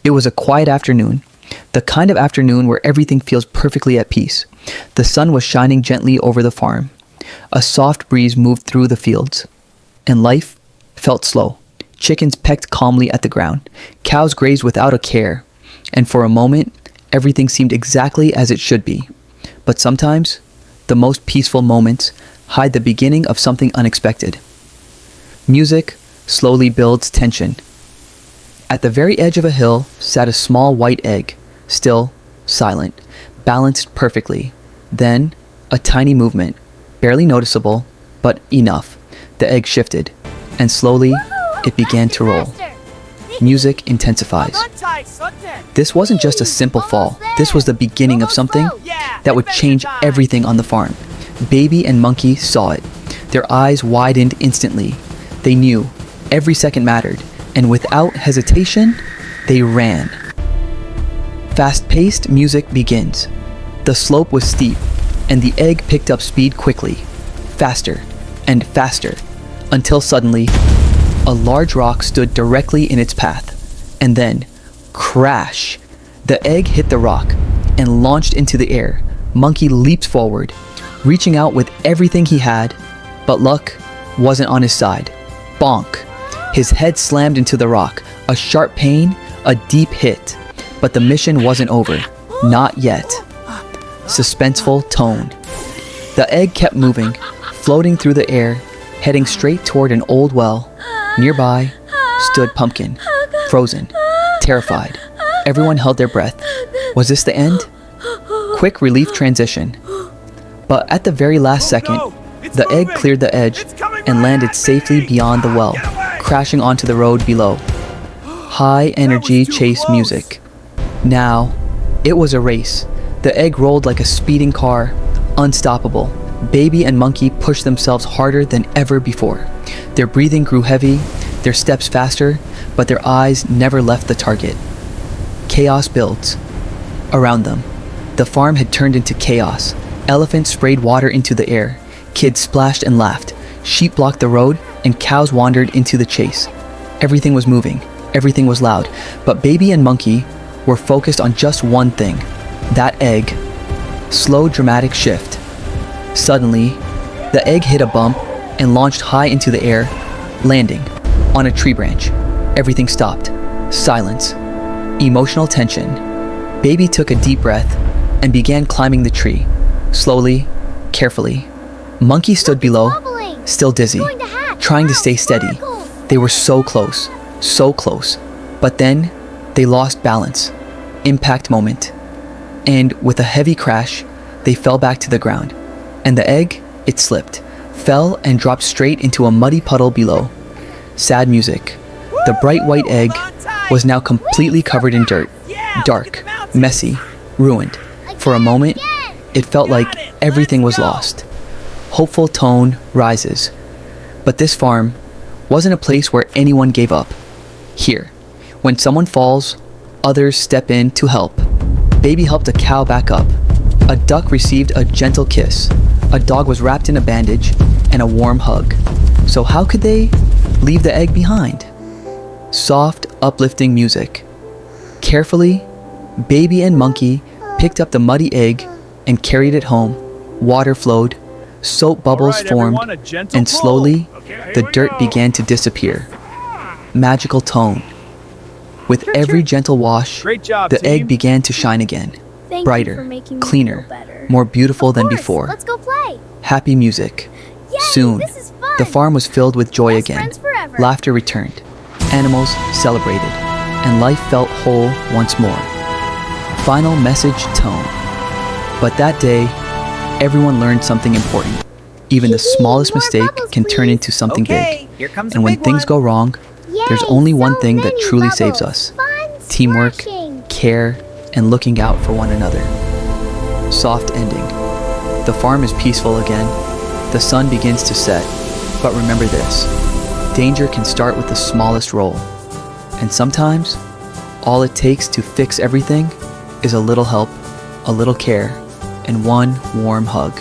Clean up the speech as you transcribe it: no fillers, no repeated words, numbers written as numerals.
It was a quiet afternoon, the kind of afternoon where everything feels perfectly at peace. The sun was shining gently over the farm. A soft breeze moved through the fields, and life felt slow. Chickens pecked calmly at the ground. Cows grazed without a care, and for a moment, everything seemed exactly as it should be. But sometimes, the most peaceful moments hide the beginning of something unexpected. Music slowly builds tension. At the very edge of a hill sat a small white egg, still, silent, balanced perfectly. Then, a tiny movement, barely noticeable, but enough. The egg shifted, and slowly, it began to roll. Music intensifies. This wasn't just a simple fall. This was the beginning of something that would change everything on the farm. Baby and Monkey saw it. Their eyes widened instantly. They knew every second mattered, and without hesitation, they ran. Fast-paced music begins. The slope was steep, and the egg picked up speed quickly, faster and faster, until suddenly, a large rock stood directly in its path. And then, crash! The egg hit the rock and launched into the air. Monkey leaped forward, reaching out with everything he had, but luck wasn't on his side. Bonk! His head slammed into the rock, a sharp pain, a deep hit. But the mission wasn't over. Not yet. Suspenseful tone. The egg kept moving, floating through the air, heading straight toward an old well. Nearby stood Pumpkin, frozen, terrified. Everyone held their breath. Was this the end? Quick relief transition. But at the very last second, the egg cleared the edge and landed safely beyond the well, crashing onto the road below. High energy chase music. Now, it was a race. The egg rolled like a speeding car, unstoppable. Baby and Monkey pushed themselves harder than ever before. Their breathing grew heavy, their steps faster, but their eyes never left the target. Chaos builds around them. The farm had turned into chaos. Elephants sprayed water into the air. Kids splashed and laughed. Sheep blocked the road, and cows wandered into the chase. Everything was moving. Everything was loud. But Baby and Monkey were focused on just one thing. That egg. Slow, dramatic shift. Suddenly, the egg hit a bump and launched high into the air, landing on a tree branch. Everything stopped. Silence. Emotional tension. Baby took a deep breath and began climbing the tree. Slowly, carefully. Monkey stood below, still dizzy, trying to stay steady. They were so close. But then, they lost balance. Impact moment. And with a heavy crash, they fell back to the ground. And the egg, it slipped, fell and dropped straight into a muddy puddle below. Sad music. The bright white egg was now completely covered in dirt. Dark, messy, ruined. For a moment, it felt like everything was lost. Hopeful tone rises. But this farm wasn't a place where anyone gave up. Here, when someone falls, others step in to help. Baby helped a cow back up. A duck received a gentle kiss. A dog was wrapped in a bandage and a warm hug. So how could they leave the egg behind? Soft, uplifting music. Carefully, Baby and Monkey picked up the muddy egg and carried it home. Water flowed, soap bubbles formed, and slowly, the dirt began to disappear. Magical tone. With every gentle wash, the egg began to shine again. Brighter, cleaner, more beautiful than before. Let's go play. Happy music. Soon, the farm was filled with joy again. Laughter returned. Animals celebrated. And life felt whole once more. Final message tone. But that day, everyone learned something important. Even the smallest mistake can turn into something big. And when things go wrong, there's only one thing that truly saves us. Teamwork, care, and looking out for one another. Soft ending. The farm is peaceful again. The sun begins to set. But remember this. Danger can start with the smallest roll. And sometimes, all it takes to fix everything is a little help, a little care, and one warm hug.